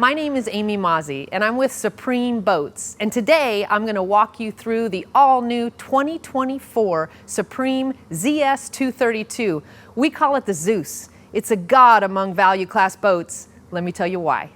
My name is Amy Mazzi, and I'm with Supreme Boats. And today I'm going to walk you through the all-new 2024 Supreme ZS232. We call it the Zeus. It's a god among value class boats. Let me tell you why.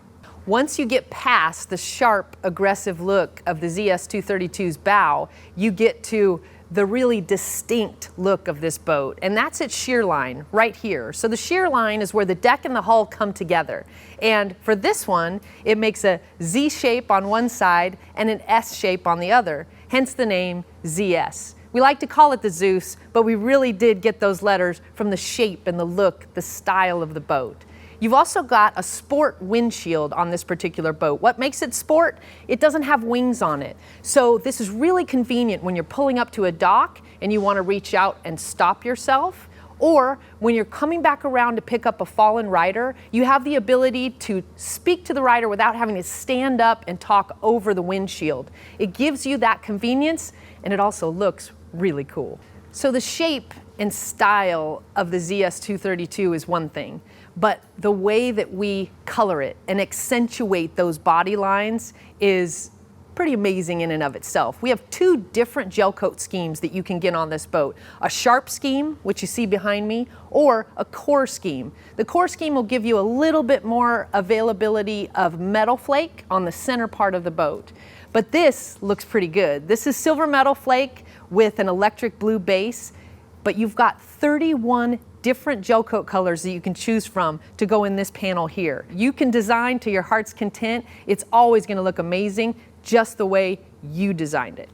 Once you get past the sharp, aggressive look of the ZS232's bow, you get to the really distinct look of this boat, and that's its shear line right here. So the shear line is where the deck and the hull come together. And for this one, it makes a Z shape on one side and an S shape on the other, hence the name ZS. We like to call it the Zeus, but we really did get those letters from the shape and the look, the style of the boat. You've also got a sport windshield on this particular boat. What makes it sport? It doesn't have wings on it. So this is really convenient when you're pulling up to a dock and you want to reach out and stop yourself, or when you're coming back around to pick up a fallen rider, you have the ability to speak to the rider without having to stand up and talk over the windshield. It gives you that convenience, and it also looks really cool. So the shape and style of the ZS232 is one thing, but the way that we color it and accentuate those body lines is pretty amazing in and of itself. We have two different gel coat schemes that you can get on this boat. A sharp scheme, which you see behind me, or a core scheme. The core scheme will give you a little bit more availability of metal flake on the center part of the boat. But this looks pretty good. This is silver metal flake with an electric blue base, but you've got 31 different gel coat colors that you can choose from to go in this panel here. You can design to your heart's content. It's always going to look amazing just the way you designed it.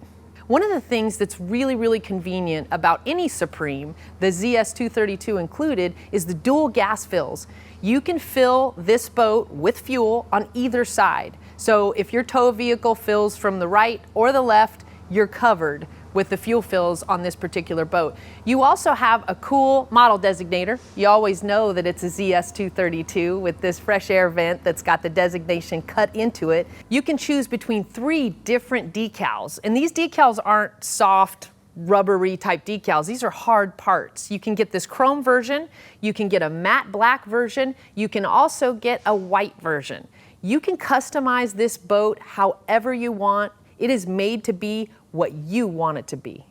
One of the things that's really convenient about any Supreme, the ZS232 included, is the dual gas fills. You can fill this boat with fuel on either side. So if your tow vehicle fills from the right or the left, you're covered with the fuel fills on this particular boat. You also have a cool model designator. You always know that it's a ZS232 with this fresh air vent that's got the designation cut into it. You can choose between 3 different decals, and these decals aren't soft, rubbery type decals. These are hard parts. You can get this chrome version, you can get a matte black version, you can also get a white version. You can customize this boat however you want. It is made to be what you want it to be.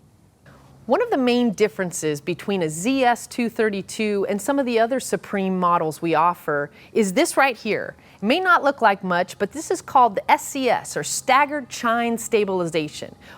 One of the main differences between a ZS232 and some of the other Supreme models we offer is this right here. It may not look like much, but this is called the SCS, or Staggered Stability.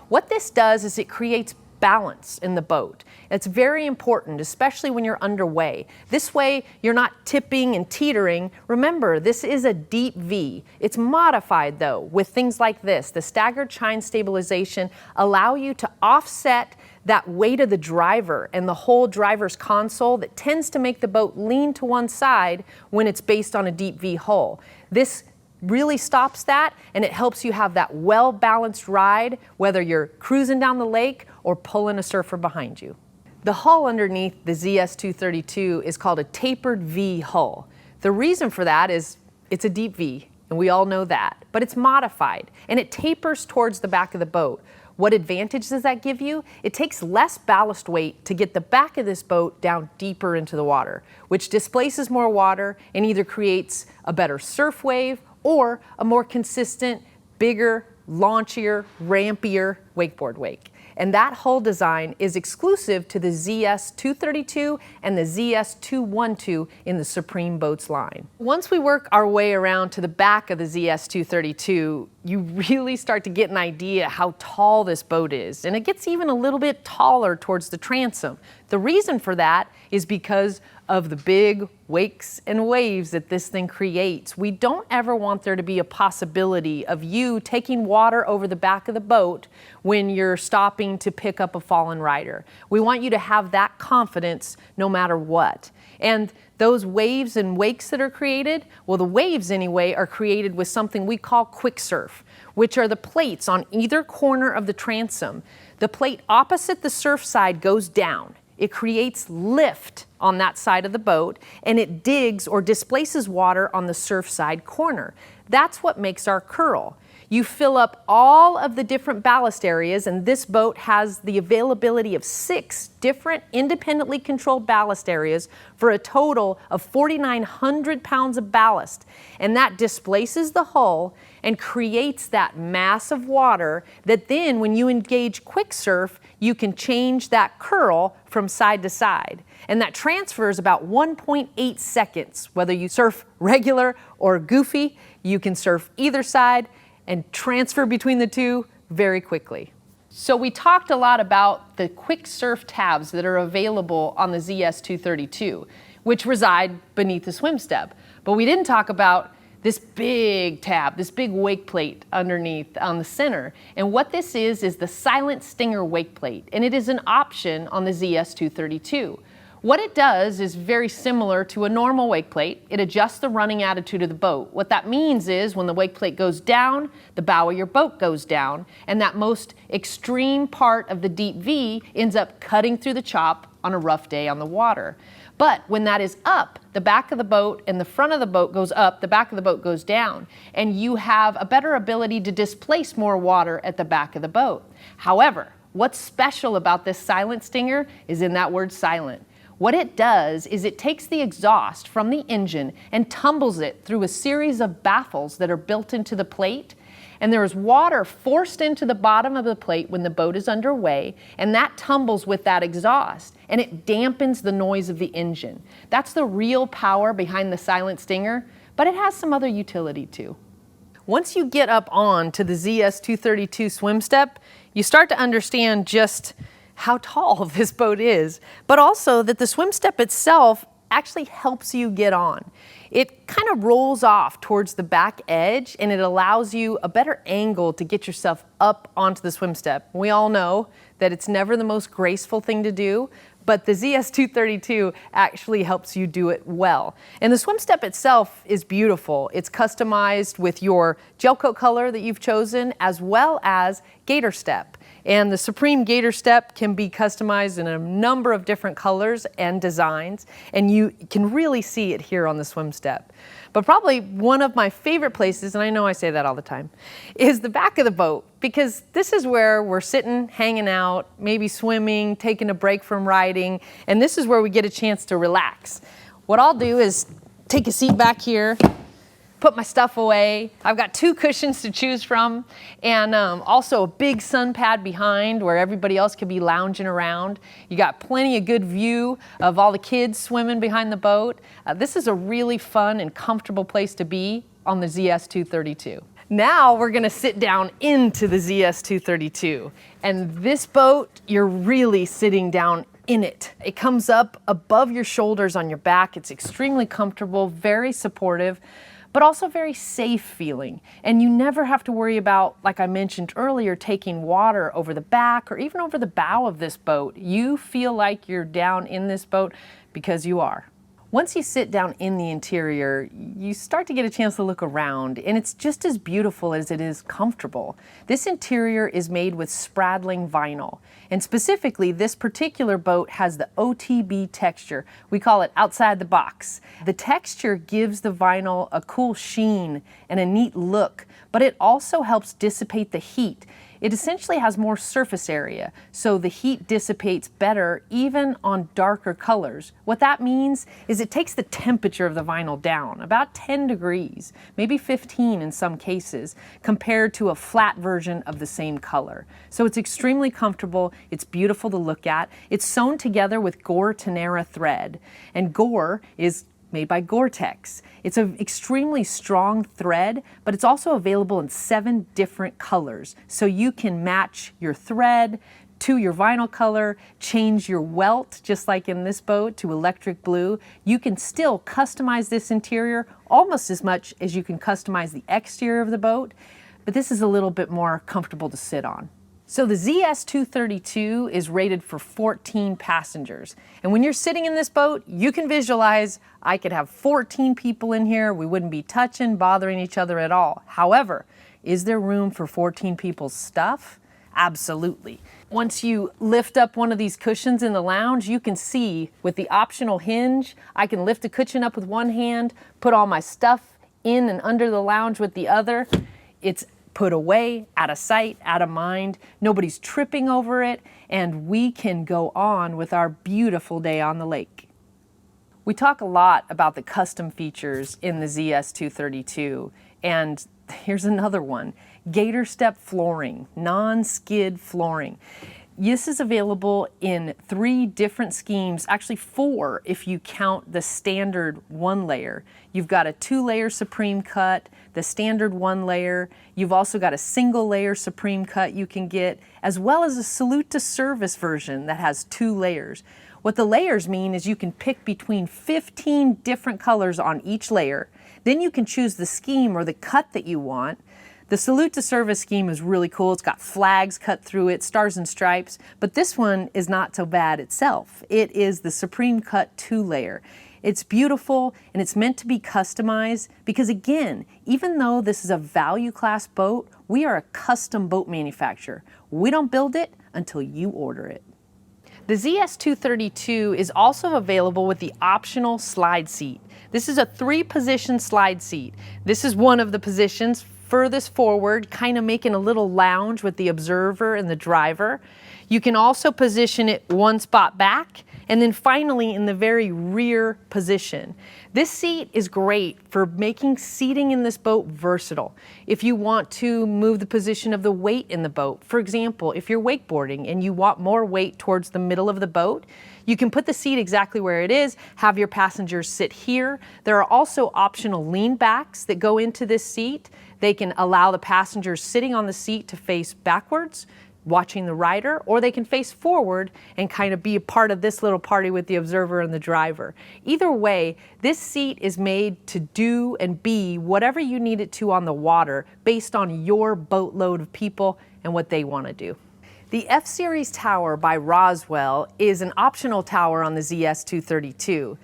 What this does is it creates balance in the boat. It's very important, especially when you're underway. This way, you're not tipping and teetering. Remember, this is a deep V. It's modified, though, with things like this. The Staggered Stability allow you to offset that weight of the driver and the whole driver's console that tends to make the boat lean to one side when it's based on a deep V hull. This really stops that, and it helps you have that well-balanced ride, whether you're cruising down the lake or pulling a surfer behind you. The hull underneath the ZS232 is called a Tapered V Hole. The reason for that is it's a deep V, and we all know that, but it's modified, and it tapers towards the back of the boat. What advantage does that give you? It takes less ballast weight to get the back of this boat down deeper into the water, which displaces more water and either creates a better surf wave or a more consistent, bigger, launchier, rampier wakeboard wake. And that hull design is exclusive to the ZS232 and the ZS212 in the Supreme Boats line. Once we work our way around to the back of the ZS232, you really start to get an idea how tall this boat is. And it gets even a little bit taller towards the transom. The reason for that is because of the big wakes and waves that this thing creates. We don't ever want there to be a possibility of you taking water over the back of the boat when you're stopping to pick up a fallen rider. We want you to have that confidence no matter what. And those waves and wakes that are created, well, the waves anyway, are created with something we call quick surf, which are the plates on either corner of the transom. The plate opposite the surf side goes down. It creates lift on that side of the boat, and it digs or displaces water on the surf side corner. That's what makes our curl. You fill up all of the different ballast areas, and this boat has the availability of 6 different independently controlled ballast areas for a total of 4,900 pounds of ballast. And that displaces the hull and creates that mass of water that then when you engage quick surf, you can change that curl from side to side. And that transfers about 1.8 seconds. Whether you surf regular or goofy, you can surf either side and transfer between the two very quickly. So we talked a lot about the quick surf tabs that are available on the ZS232, which reside beneath the swim step. But we didn't talk about this big tab, this big wake plate underneath on the center. And what this is the Silent Stinger wake plate, and it is an option on the ZS232. What it does is very similar to a normal wake plate. It adjusts the running attitude of the boat. What that means is when the wake plate goes down, the bow of your boat goes down, and that most extreme part of the deep V ends up cutting through the chop on a rough day on the water. But when that is up, the back of the boat and the front of the boat goes up, the back of the boat goes down, and you have a better ability to displace more water at the back of the boat. However, what's special about this Silent Stinger is in that word silent. What it does is it takes the exhaust from the engine and tumbles it through a series of baffles that are built into the plate. And there is water forced into the bottom of the plate when the boat is underway, and that tumbles with that exhaust, and it dampens the noise of the engine. That's the real power behind the Silent Stinger, but it has some other utility too. Once you get up on to the ZS232 swim step, you start to understand just how tall this boat is, but also that the swim step itself actually helps you get on. It kind of rolls off towards the back edge, and it allows you a better angle to get yourself up onto the swim step. We all know that it's never the most graceful thing to do, but the ZS232 actually helps you do it well. And the swim step itself is beautiful. It's customized with your gel coat color that you've chosen, as well as gator step. And the Supreme Gator Step can be customized in a number of different colors and designs, and you can really see it here on the swim step. But probably one of my favorite places, and I know I say that all the time, is the back of the boat, because this is where we're sitting, hanging out, maybe swimming, taking a break from riding, and this is where we get a chance to relax. What I'll do is take a seat back here, put my stuff away. I've got 2 cushions to choose from, and also a big sun pad behind where everybody else could be lounging around. You got plenty of good view of all the kids swimming behind the boat. This is a really fun and comfortable place to be on the ZS232. Now we're gonna sit down into the ZS232, and this boat, you're really sitting down in it. It comes up above your shoulders on your back. It's extremely comfortable, very supportive, but also very safe feeling. And you never have to worry about, like I mentioned earlier, taking water over the back or even over the bow of this boat. You feel like you're down in this boat because you are. Once you sit down in the interior, you start to get a chance to look around, and it's just as beautiful as it is comfortable. This interior is made with spradling vinyl, and specifically this particular boat has the OTB texture. We call it outside the box. The texture gives the vinyl a cool sheen and a neat look, but it also helps dissipate the heat. It essentially has more surface area, so the heat dissipates better even on darker colors. What that means is it takes the temperature of the vinyl down, about 10 degrees, maybe 15 in some cases, compared to a flat version of the same color. So it's extremely comfortable, it's beautiful to look at. It's sewn together with Gore Tenera thread, and Gore is made by Gore-Tex. It's an extremely strong thread, but it's also available in 7 different colors. So you can match your thread to your vinyl color, change your welt, just like in this boat, to electric blue. You can still customize this interior almost as much as you can customize the exterior of the boat, but this is a little bit more comfortable to sit on. So the ZS232 is rated for 14 passengers. And when you're sitting in this boat, you can visualize I could have 14 people in here. We wouldn't be touching, bothering each other at all. However, is there room for 14 people's stuff? Absolutely. Once you lift up one of these cushions in the lounge, you can see with the optional hinge, I can lift a cushion up with one hand, put all my stuff in and under the lounge with the other. It's put away, out of sight, out of mind. Nobody's tripping over it, and we can go on with our beautiful day on the lake. We talk a lot about the custom features in the ZS232, and here's another one. Gator step flooring, non-skid flooring. This is available in 3 different schemes, actually 4 if you count the standard 1 layer. You've got a 2-layer Supreme cut, the standard 1 layer. You've also got a single layer Supreme cut you can get, as well as a salute to service version that has 2 layers. What the layers mean is you can pick between 15 different colors on each layer. Then you can choose the scheme or the cut that you want. The Salute to Service scheme is really cool. It's got flags cut through it, stars and stripes, but this one is not so bad itself. It is the Supreme Cut 2-layer. It's beautiful and it's meant to be customized because, again, even though this is a value class boat, we are a custom boat manufacturer. We don't build it until you order it. The ZS232 is also available with the optional slide seat. This is a 3-position slide seat. This is one of the positions furthest forward, kind of making a little lounge with the observer and the driver. You can also position it 1 spot back, and then finally in the very rear position. This seat is great for making seating in this boat versatile. If you want to move the position of the weight in the boat, for example, if you're wakeboarding and you want more weight towards the middle of the boat, you can put the seat exactly where it is, have your passengers sit here. There are also optional lean backs that go into this seat. They can allow the passengers sitting on the seat to face backwards, watching the rider, or they can face forward and kind of be a part of this little party with the observer and the driver. Either way, this seat is made to do and be whatever you need it to on the water based on your boatload of people and what they want to do. The F-Series tower by Roswell is an optional tower on the ZS232.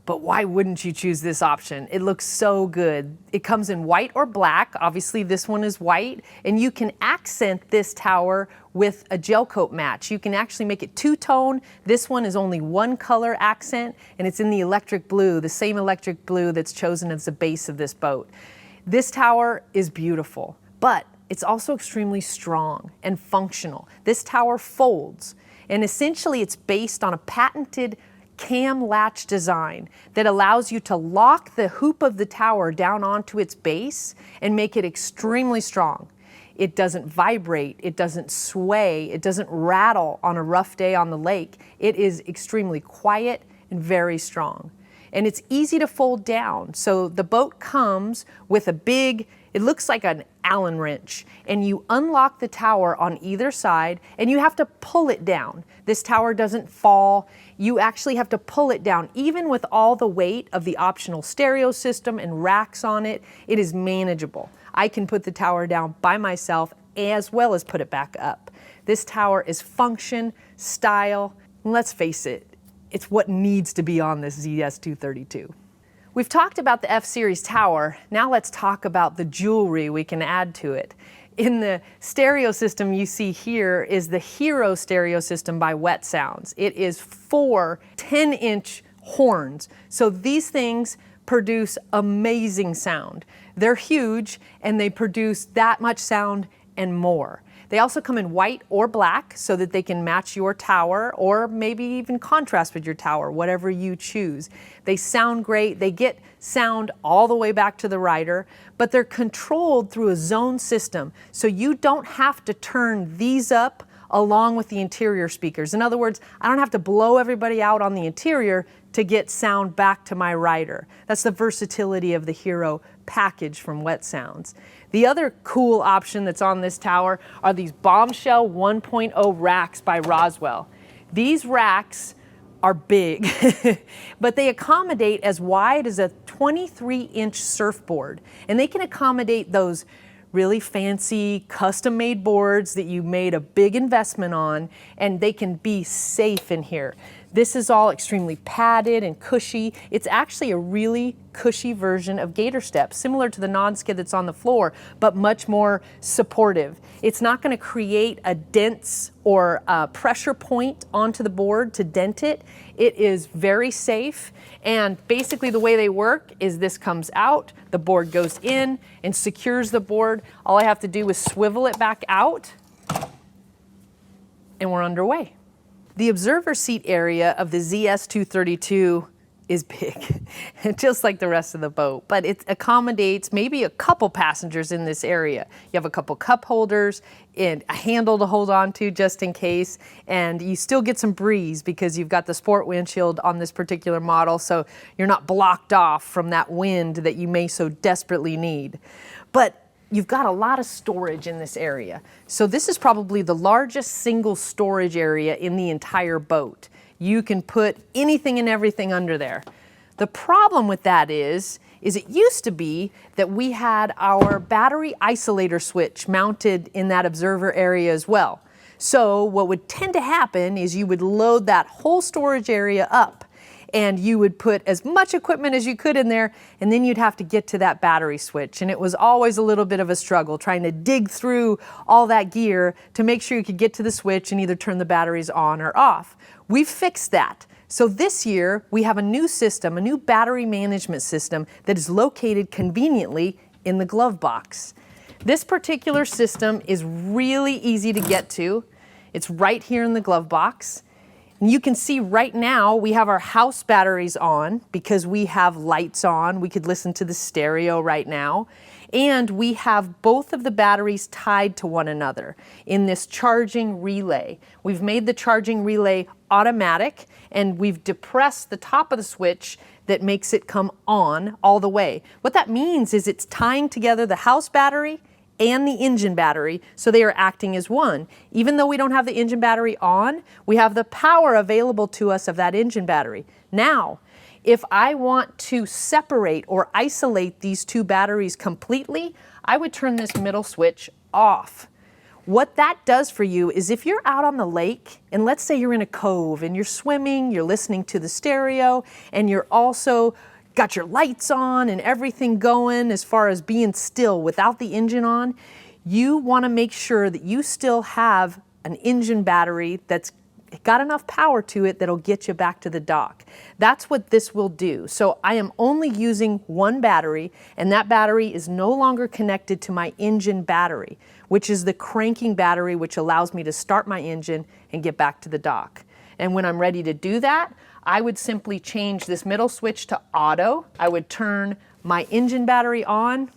But why wouldn't you choose this option? It looks so good. It comes in white or black. Obviously this one is white, and you can accent this tower with a gel coat match. You can actually make it 2-tone. This one is only 1 color accent, and it's in the electric blue, the same electric blue that's chosen as the base of this boat. This tower is beautiful, but it's also extremely strong and functional. This tower folds, and essentially it's based on a patented cam latch design that allows you to lock the hoop of the tower down onto its base and make it extremely strong. It doesn't vibrate, it doesn't sway, it doesn't rattle on a rough day on the lake. It is extremely quiet and very strong. And it's easy to fold down. So the boat comes with a big, it looks like an Allen wrench, and you unlock the tower on either side and you have to pull it down. This tower doesn't fall. You actually have to pull it down. Even with all the weight of the optional stereo system and racks on it, it is manageable. I can put the tower down by myself as well as put it back up. This tower is function, style, and let's face it, it's what needs to be on this ZS232. We've talked about the F-Series tower. Now let's talk about the jewelry we can add to it. In the stereo system you see here is the Hero stereo system by Wet Sounds. It is 4 10-inch horns. So these things produce amazing sound. They're huge and they produce that much sound and more. They also come in white or black so that they can match your tower or maybe even contrast with your tower, whatever you choose. They sound great. They get sound all the way back to the rider, but they're controlled through a zone system. So you don't have to turn these up along with the interior speakers. In other words, I don't have to blow everybody out on the interior to get sound back to my rider. That's the versatility of the Hero package from Wet Sounds. The other cool option that's on this tower are these Bombshell 1.0 racks by Roswell. These racks are big, but they accommodate as wide as a 23-inch surfboard, and they can accommodate those really fancy custom-made boards that you made a big investment on, and they can be safe in here. This is all extremely padded and cushy. It's actually a really cushy version of gator step, similar to the non-skid that's on the floor, but much more supportive. It's not going to create a dents or a pressure point onto the board to dent it. It is very safe, and basically the way they work is this comes out, the board goes in and secures the board. All I have to do is swivel it back out, and we're underway. The observer seat area of the ZS232 is big, just like the rest of the boat, but it accommodates maybe a couple passengers in this area. You have a couple cup holders and a handle to hold on to just in case, and you still get some breeze because you've got the sport windshield on this particular model, so you're not blocked off from that wind that you may so desperately need. But you've got a lot of storage in this area. So this is probably the largest single storage area in the entire boat. You can put anything and everything under there. The problem with that is it used to be that we had our battery isolator switch mounted in that observer area as well. So what would tend to happen is you would load that whole storage area up, and you would put as much equipment as you could in there, and then you'd have to get to that battery switch. And it was always a little bit of a struggle trying to dig through all that gear to make sure you could get to the switch and either turn the batteries on or off. We've fixed that. So this year we have a new system, a new battery management system that is located conveniently in the glove box. This particular system is really easy to get to. It's right here in the glove box. And you can see right now we have our house batteries on because we have lights on. We could listen to the stereo right now. And we have both of the batteries tied to one another in this charging relay. We've made the charging relay automatic, and we've depressed the top of the switch that makes it come on all the way. What that means is it's tying together the house battery and the engine battery, so they are acting as one. Even though we don't have the engine battery on, we have the power available to us of that engine battery. Now, if I want to separate or isolate these two batteries completely, I would turn this middle switch off. What that does for you is if you're out on the lake, and let's say you're in a cove and you're swimming, you're listening to the stereo, and you're also got your lights on and everything going as far as being still without the engine on, you want to make sure that you still have an engine battery that's got enough power to it that'll get you back to the dock. That's what this will do. So I am only using one battery, and that battery is no longer connected to my engine battery, which is the cranking battery which allows me to start my engine and get back to the dock. And when I'm ready to do that, I would simply change this middle switch to auto. I would turn my engine battery on,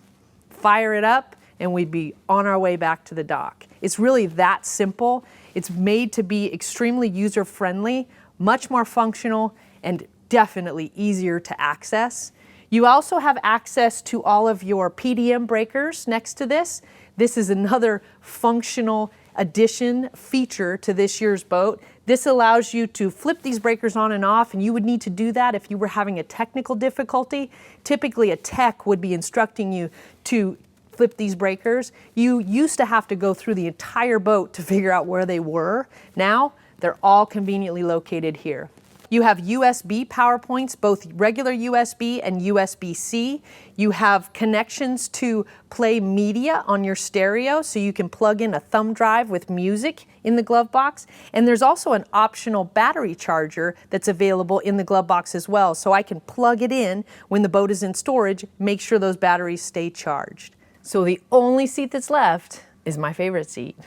fire it up, and we'd be on our way back to the dock. It's really that simple. It's made to be extremely user-friendly, much more functional, and definitely easier to access. You also have access to all of your PDM breakers next to this. This is another functional addition feature to this year's boat. This allows you to flip these breakers on and off, and you would need to do that if you were having a technical difficulty. Typically, a tech would be instructing you to flip these breakers. You used to have to go through the entire boat to figure out where they were. Now, they're all conveniently located here. You have USB power points, both regular USB and USB-C. You have connections to play media on your stereo, so you can plug in a thumb drive with music in the glove box. And there's also an optional battery charger that's available in the glove box as well, so I can plug it in when the boat is in storage, make sure those batteries stay charged. So the only seat that's left is my favorite seat,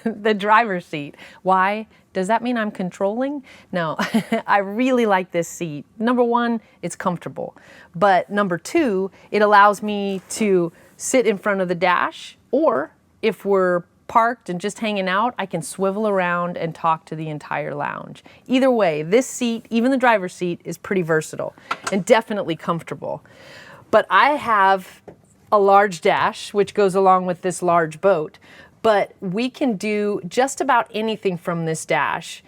the driver's seat. Why? Does that mean I'm controlling? No, I really like this seat. Number one, it's comfortable. But number two, it allows me to sit in front of the dash, or if we're parked and just hanging out, I can swivel around and talk to the entire lounge. Either way, this seat, even the driver's seat, is pretty versatile and definitely comfortable. But I have a large dash, which goes along with this large boat, but we can do just about anything from this dash,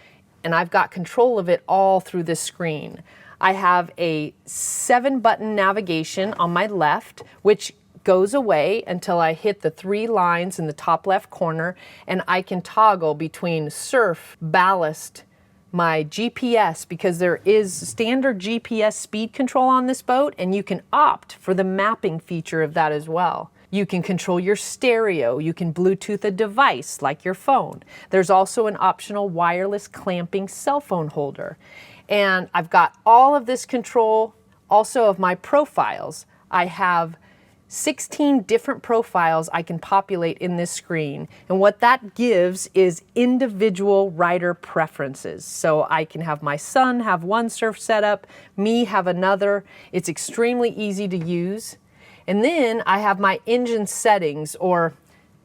and I've got control of it all through this screen. I have a 7-button navigation on my left, which goes away until I hit the 3 lines in the top left corner, and I can toggle between surf, ballast, my GPS, because there is standard GPS speed control on this boat, and you can opt for the mapping feature of that as well. You can control your stereo. You can Bluetooth a device like your phone. There's also an optional wireless clamping cell phone holder. And I've got all of this control also of my profiles. I have 16 different profiles I can populate in this screen. And what that gives is individual rider preferences. So I can have my son have one surf setup, me have another. It's extremely easy to use. And then I have my engine settings, or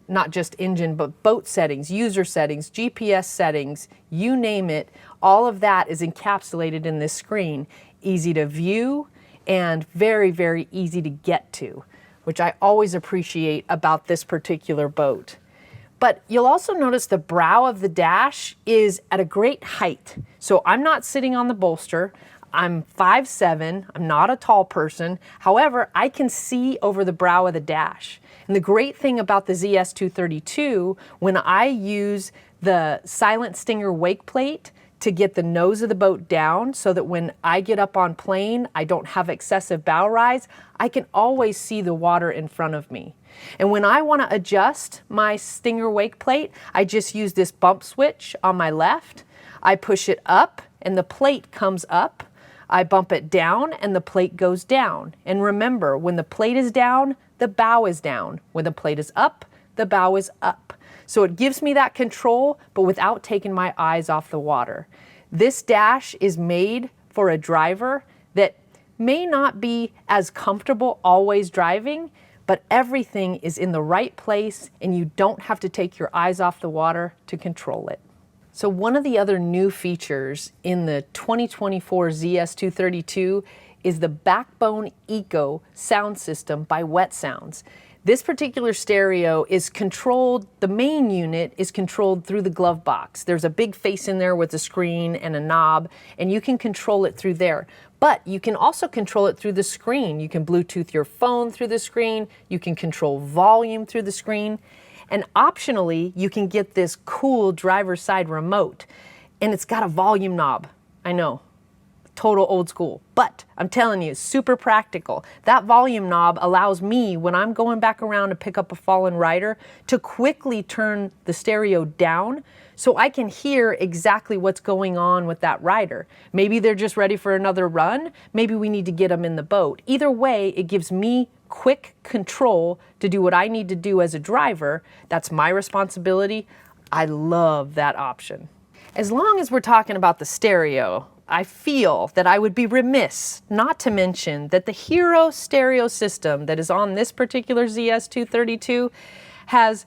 not just engine, but boat settings, user settings, GPS settings, you name it. All of that is encapsulated in this screen. Easy to view and very, very easy to get to, which I always appreciate about this particular boat. But you'll also notice the brow of the dash is at a great height. So I'm not sitting on the bolster. I'm 5'7", I'm not a tall person. However, I can see over the brow of the dash. And the great thing about the ZS232, when I use the Silent Stinger wake plate to get the nose of the boat down so that when I get up on plane, I don't have excessive bow rise, I can always see the water in front of me. And when I want to adjust my Stinger wake plate, I just use this bump switch on my left. I push it up and the plate comes up. I bump it down and the plate goes down. And remember, when the plate is down, the bow is down. When the plate is up, the bow is up. So it gives me that control, but without taking my eyes off the water. This dash is made for a driver that may not be as comfortable always driving, but everything is in the right place and you don't have to take your eyes off the water to control it. So one of the other new features in the 2024 ZS232 is the Backbone Eco sound system by Wet Sounds. This particular stereo is controlled, the main unit is controlled through the glove box. There's a big face in there with a screen and a knob, and you can control it through there. But you can also control it through the screen. You can Bluetooth your phone through the screen, you can control volume through the screen, and optionally, you can get this cool driver's side remote, and it's got a volume knob. I know, total old school, but I'm telling you, super practical. That volume knob allows me, when I'm going back around to pick up a fallen rider, to quickly turn the stereo down so I can hear exactly what's going on with that rider. Maybe they're just ready for another run. Maybe we need to get them in the boat. Either way, it gives me quick control to do what I need to do as a driver. That's my responsibility. I love that option. As long as we're talking about the stereo, I feel that I would be remiss not to mention that the Hero stereo system that is on this particular ZS232 has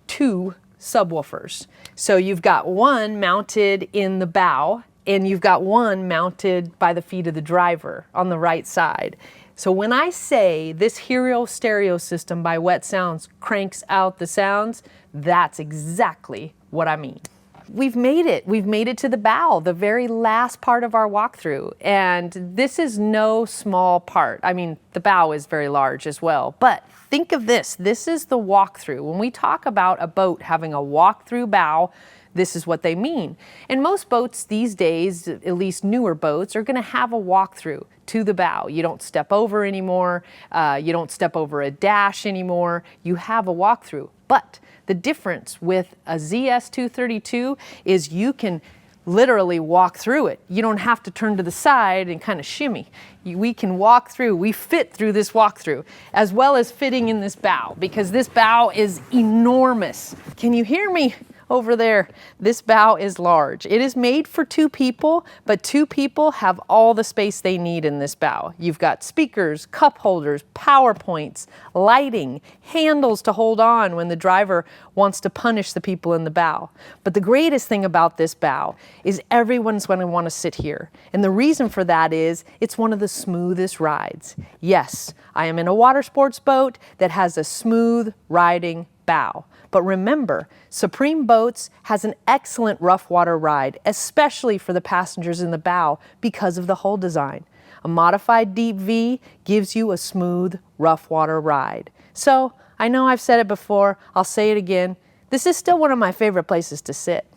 two subwoofers. So you've got one mounted in the bow and you've got one mounted by the feet of the driver on the right side. So when I say this Hero stereo system by Wet Sounds cranks out the sounds, that's exactly what I mean. We've made it. We've made it to the bow, the very last part of our walkthrough. And this is no small part. I mean, the bow is very large as well. But think of this. This is the walkthrough. When we talk about a boat having a walkthrough bow, this is what they mean. And most boats these days, at least newer boats, are going to have a walkthrough to the bow. You don't step over anymore. You don't step over a dash anymore. You have a walkthrough. But the difference with a ZS232 is you can literally walk through it. You don't have to turn to the side and kind of shimmy. We can walk through, we fit through this walkthrough, as well as fitting in this bow, because this bow is enormous. Can you hear me over there? This bow is large. It is made for two people, but two people have all the space they need in this bow. You've got speakers, cup holders, power points, lighting, handles to hold on when the driver wants to punish the people in the bow. But the greatest thing about this bow is everyone's going to want to sit here. And the reason for that is it's one of the smoothest rides. Yes, I am in a water sports boat that has a smooth riding bow. But remember, Supreme Boats has an excellent rough water ride, especially for the passengers in the bow because of the hull design. A modified deep V gives you a smooth, rough water ride. So, I know I've said it before, I'll say it again, this is still one of my favorite places to sit.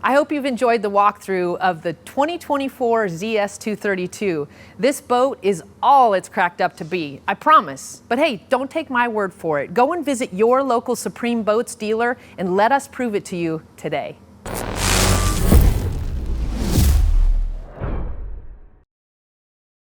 I hope you've enjoyed the walkthrough of the 2024 ZS232. This boat is all it's cracked up to be, I promise. But hey, don't take my word for it. Go and visit your local Supreme Boats dealer and let us prove it to you today.